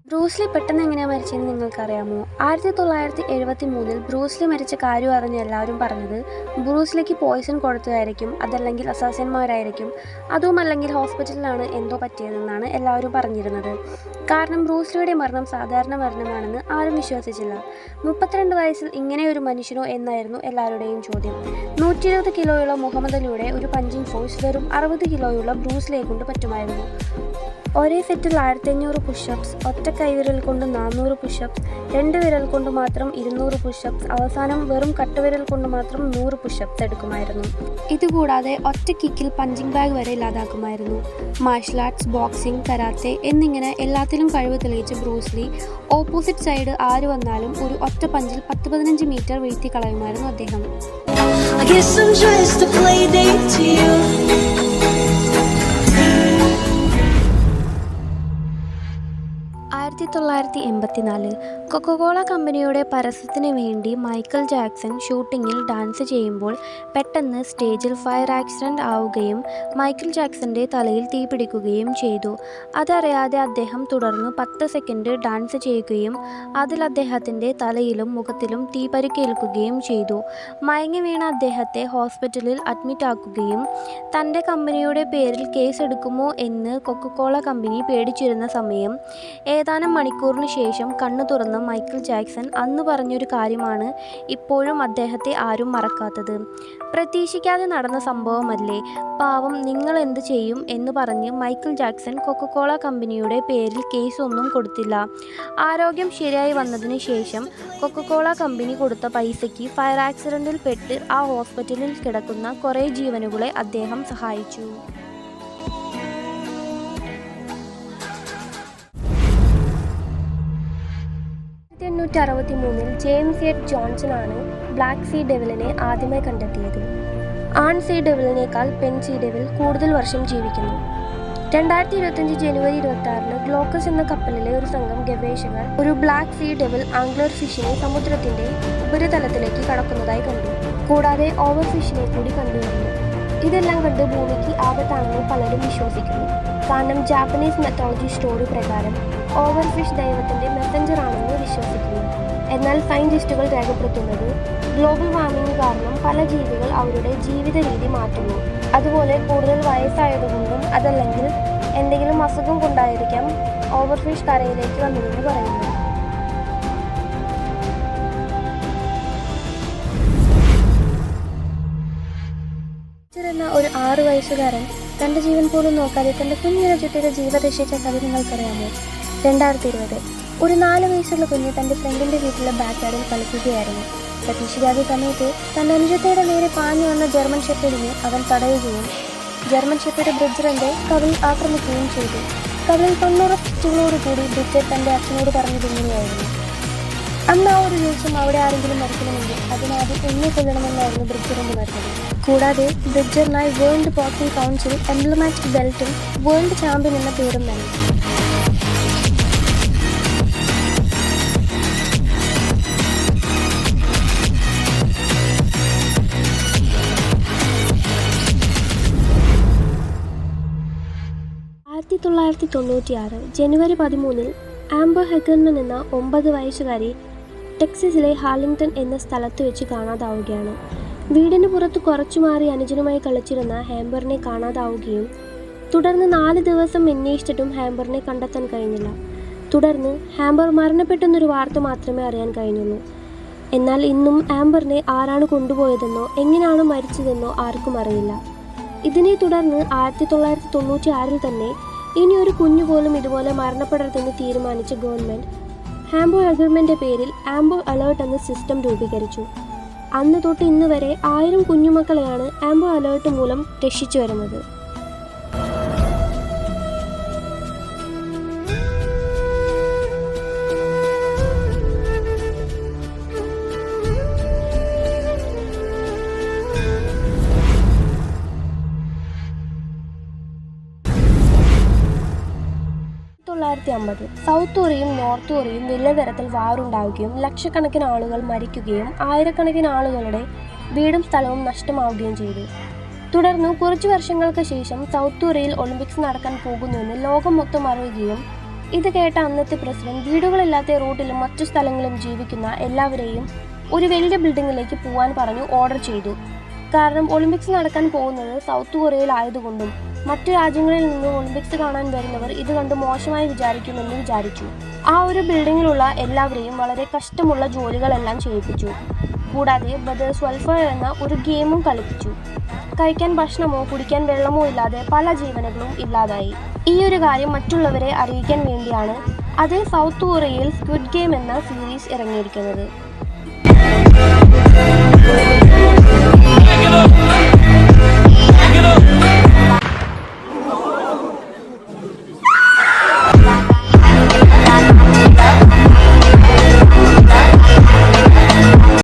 Bruce Lee പെട്ടെന്ന് എങ്ങനെയാണ് മരിച്ചതെന്ന് നിങ്ങൾക്കറിയാമോ? 1973 ബ്രൂസ്ലി മരിച്ച കാര്യം അറിഞ്ഞ് എല്ലാവരും പറഞ്ഞത് ബ്രൂസ്ലിക്ക് പോയിസൺ കൊടുത്തതായിരിക്കും, അതല്ലെങ്കിൽ അസാസിന്മാരായിരിക്കും, അതുമല്ലെങ്കിൽ ഹോസ്പിറ്റലിലാണ് എന്തോ പറ്റിയതെന്നാണ് എല്ലാവരും പറഞ്ഞിരുന്നത്. കാരണം ബ്രൂസ്ലിയുടെ മരണം സാധാരണ മരണമാണെന്ന് ആരും വിശ്വസിച്ചില്ല. 32 വയസ്സിൽ ഇങ്ങനെയൊരു മനുഷ്യനോ എന്നായിരുന്നു എല്ലാവരുടെയും ചോദ്യം. 120 കിലോയുള്ള മുഹമ്മദ് അലിയുടെ ഒരു പഞ്ചിങ് ഫോഴ്സ് വെറും 60 കിലോയുള്ള ബ്രൂസ്ലിയെ കൊണ്ട് പറ്റുമായിരുന്നു. ഒരേ സെറ്റിൽ 1500 പുഷപ്സ്, ഒറ്റ കൈവിരൽ കൊണ്ട് 400 പുഷപ്സ്, 2 വിരൽ കൊണ്ട് മാത്രം 200 പുഷപ്സ്, അവസാനം വെറും കട്ടുവിരൽ കൊണ്ട് മാത്രം 100 പുഷപ്സ് എടുക്കുമായിരുന്നു. ഇതുകൂടാതെ ഒറ്റ കിക്കിൽ പഞ്ചിങ് ബാഗ് വരെ ഇല്ലാതാക്കുമായിരുന്നു. മാർഷൽ ആർട്സ്, ബോക്സിംഗ്, കരാത്തെ എന്നിങ്ങനെ എല്ലാത്തിലും കഴിവ് തെളിയിച്ച ബ്രൂസ്ലി ഓപ്പോസിറ്റ് സൈഡ് ആര് വന്നാലും ഒരു ഒറ്റ പഞ്ചിൽ 10-15 മീറ്റർ വീഴ്ത്തി കളയുമായിരുന്നു അദ്ദേഹം. 1984 കൊക്കോകോള കമ്പനിയുടെ പരസ്യത്തിന് വേണ്ടി മൈക്കൽ ജാക്സൺ ഷൂട്ടിങ്ങിൽ ഡാൻസ് ചെയ്യുമ്പോൾ പെട്ടെന്ന് സ്റ്റേജിൽ ഫയർ ആക്സിഡന്റ് ആവുകയും മൈക്കൽ ജാക്സന്റെ തലയിൽ തീപിടിക്കുകയും ചെയ്തു. അതറിയാതെ അദ്ദേഹം തുടർന്ന് 10 സെക്കൻഡ് ഡാൻസ് ചെയ്യുകയും അതിൽ അദ്ദേഹത്തിന്റെ തലയിലും മുഖത്തിലും തീപരുക്കേൽക്കുകയും ചെയ്തു. മയങ്ങി വീണ അദ്ദേഹത്തെ ഹോസ്പിറ്റലിൽ അഡ്മിറ്റ് ആക്കുകയും തന്റെ കമ്പനിയുടെ പേരിൽ കേസെടുക്കുമോ എന്ന് കൊക്കോകോള കമ്പനി പേടിച്ചിരുന്ന സമയം ഏതാനും മണിക്കൂറിന് ശേഷം കണ്ണു തുറന്ന മൈക്കൽ ജാക്സൺ അന്ന് പറഞ്ഞൊരു കാര്യമാണ് ഇപ്പോഴും അദ്ദേഹത്തെ ആരും മറക്കാത്തത്. പ്രതീക്ഷിക്കാതെ നടന്ന സംഭവമല്ലേ, പാവം നിങ്ങൾ എന്ത് ചെയ്യും എന്ന് പറഞ്ഞ് മൈക്കൽ ജാക്സൺ കൊക്കോകോള കമ്പനിയുടെ പേരിൽ കേസൊന്നും കൊടുത്തില്ല. ആരോഗ്യം ശരിയായി വന്നതിന് ശേഷം കൊക്കോകോള കമ്പനി കൊടുത്ത പൈസയ്ക്ക് ഫയർ ആക്സിഡന്റിൽ പെട്ട് ആ ഹോസ്പിറ്റലിൽ കിടക്കുന്ന കുറേ ജീവനുകളെ അദ്ദേഹം സഹായിച്ചു. 1863 ജെയിംസ് എഡ് ജോൺസൺ ആണ് ബ്ലാക്ക് സീ ഡെവിലിനെ ആദ്യമായി കണ്ടെത്തിയത്. ആൺ സീ ഡെവിലിനേക്കാൾ പെൺ സീ ഡെവിൽ കൂടുതൽ വർഷം ജീവിക്കുന്നു. 2025 ജനുവരി 26 ഗ്ലോക്കസ് എന്ന കപ്പലിലെ ഒരു സംഘം ഗവേഷകർ ഒരു ബ്ലാക്ക് സീ ഡെവിൽ ആംഗ്ലർ ഫിഷിനെ സമുദ്രത്തിന്റെ ഉപരിതലത്തിലേക്ക് കടക്കുന്നതായി കണ്ടു. കൂടാതെ ഓവർ ഫിഷിനെ കൂടി കണ്ടുവരുന്നു. ഇതെല്ലാം കണ്ട് ഭൂമിക്ക് ആപത്താണെന്ന് പലരും വിശ്വസിക്കുന്നു. കാരണം ജാപ്പനീസ് മെത്തോളജി സ്റ്റോറി പ്രകാരം ഓവർ ഫിഷ് ദൈവത്തിന്റെ മെസ്സഞ്ചർ ആണെന്ന് വിശ്വസിക്കുന്നു. എന്നാൽ സയന്റിസ്റ്റുകൾ രേഖപ്പെടുത്തുന്നത് ഗ്ലോബൽ വാർമിംഗ് കാരണം പല ജീവികൾ അവരുടെ ജീവിത രീതി മാറ്റുന്നു. അതുപോലെ കൂടുതൽ വയസ്സായതുകൊണ്ടും അതല്ലെങ്കിൽ എന്തെങ്കിലും അസുഖം കൊണ്ടായിരിക്കാം ഓവർ ഫിഷ് കരയിലേക്ക് വന്നതെന്ന് പറയുന്നു. എന്ന ഒരു 6 വയസ്സുകാരൻ തന്റെ ജീവൻ പോലും നോക്കാതെ തന്റെ കുഞ്ഞിനെ ചുറ്റിയുടെ ജീവൻ രക്ഷിച്ച കഥ നിങ്ങൾക്കറിയാമോ? 2020 ഒരു 4 വയസ്സുള്ള കുഞ്ഞ് തന്റെ ഫ്രണ്ടിന്റെ വീട്ടിലെ ബാക്ക് യാർഡിൽ കളിക്കുകയായിരുന്നു. പ്രതീക്ഷിക്കാത്ത സമയത്ത് തന്റെ അനുജത്തിയുടെ നേരെ പാഞ്ഞു വന്ന ജർമ്മൻ ഷെപ്പേർഡിനെ അവൻ തടയുകയും ജർമ്മൻ ഷെപ്പേർഡ് ബ്രിഡ്ജറിന്റെ കവിൾ ആക്രമിക്കുകയും ചെയ്തു. കവിളിൽ 90 സ്റ്റിച്ചുകളോടുകൂടി ബ്രിഡ്ജർ തന്റെ അച്ഛനോട് പറഞ്ഞത് ഇങ്ങനെയായിരുന്നു: അന്ന് ആ ഒരു ദിവസം അവിടെ ആരെങ്കിലും മരിക്കണമെങ്കിൽ അതിനാദ്യം എന്നെ കൊല്ലണമെന്നായിരുന്നു ബ്രിഡ്ജറിന്റെ മറുപടി. കൂടാതെ ബ്രിഡ്ജറിനായി വേൾഡ് ബോക്സിംഗ് കൗൺസിൽ എംബ്ലമാറ്റിക് ബെൽറ്റും വേൾഡ് ചാമ്പ്യൻ എന്ന പേരും നൽകി. ജനുവരി 13 ആംബർ ഹെഗർമൻ എന്ന 9 വയസ്സുകാരി ടെക്സസിലെ ഹാർലിംഗ്ടൺ എന്ന സ്ഥലത്ത് വെച്ച് കാണാതാവുകയാണ്. വീടിന് പുറത്ത് കുറച്ചു മാറി അനുജനുമായി കളിച്ചിരുന്ന ഹാംബറിനെ കാണാതാവുകയും തുടർന്ന് 4 ദിവസം അന്വേഷിച്ചിട്ടും ഹാംബറിനെ കണ്ടെത്താൻ കഴിഞ്ഞില്ല. തുടർന്ന് ഹാംബർ മരണപ്പെട്ടെന്നൊരു വാർത്ത മാത്രമേ അറിയാൻ കഴിഞ്ഞുള്ളൂ. എന്നാൽ ഇന്നും ആംബറിനെ ആരാണ് കൊണ്ടുപോയതെന്നോ എങ്ങനെയാണ് മരിച്ചതെന്നോ ആർക്കും അറിയില്ല. ഇതിനെ തുടർന്ന് 1996 തന്നെ ഇനി ഒരു കുഞ്ഞു പോലും ഇതുപോലെ മരണപ്പെടരുതെന്ന് തീരുമാനിച്ച ഗവൺമെൻറ് ആംബർ ഹെഗർമൻ്റെ പേരിൽ ആംബർ അലേർട്ട് എന്ന സിസ്റ്റം രൂപീകരിച്ചു. അന്ന് തൊട്ട് ഇന്ന് വരെ 1000 കുഞ്ഞുമക്കളെയാണ് ആംബർ അലേർട്ട് മൂലം രക്ഷിച്ചു വരുന്നത്. സൗത്ത് കൊറിയയും നോർത്ത് കൊറിയയും വലിയ തരത്തിൽ വാറുണ്ടാവുകയും ലക്ഷക്കണക്കിന് ആളുകൾ മരിക്കുകയും ആയിരക്കണക്കിന് ആളുകളുടെ വീടും സ്ഥലവും നഷ്ടമാവുകയും ചെയ്തു. തുടർന്ന് കുറച്ചു വർഷങ്ങൾക്ക് ശേഷം സൗത്ത് കൊറിയയിൽ ഒളിമ്പിക്സ് നടക്കാൻ പോകുന്നുവെന്ന് ലോകം മൊത്തം അറിയുകയും ഇത് കേട്ട അന്നത്തെ പ്രസിഡന്റ് വീടുകളില്ലാത്ത റോഡിലും മറ്റു സ്ഥലങ്ങളിലും ജീവിക്കുന്ന എല്ലാവരെയും ഒരു വലിയ ബിൽഡിങ്ങിലേക്ക് പോകാൻ പറഞ്ഞു ഓർഡർ ചെയ്തു. കാരണം ഒളിമ്പിക്സ് നടക്കാൻ പോകുന്നത് സൗത്ത് കൊറിയയിലായതുകൊണ്ടും മറ്റു രാജ്യങ്ങളിൽ നിന്ന് ഒളിമ്പിക്സ് കാണാൻ വരുന്നവർ ഇത് കണ്ട് മോശമായി വിചാരിക്കുമെന്ന് വിചാരിച്ചു. ആ ഒരു ബിൽഡിങ്ങിലുള്ള എല്ലാവരെയും വളരെ കഷ്ടമുള്ള ജോലികളെല്ലാം ചെയ്യിപ്പിച്ചു. കൂടാതെ ബ്രദേഴ്സ് വെൽഫെയർ എന്ന ഒരു ഗെയിമും കളിപ്പിച്ചു. കഴിക്കാൻ ഭക്ഷണമോ കുടിക്കാൻ വെള്ളമോ ഇല്ലാതെ പല ജീവനുകളും ഇല്ലാതായി. ഈ ഒരു കാര്യം മറ്റുള്ളവരെ അറിയിക്കാൻ വേണ്ടിയാണ് അതേ സൗത്ത് കൊറിയയിൽ സ്ക്വിഡ് ഗെയിം എന്ന സീരീസ് ഇറങ്ങിയിരിക്കുന്നത്.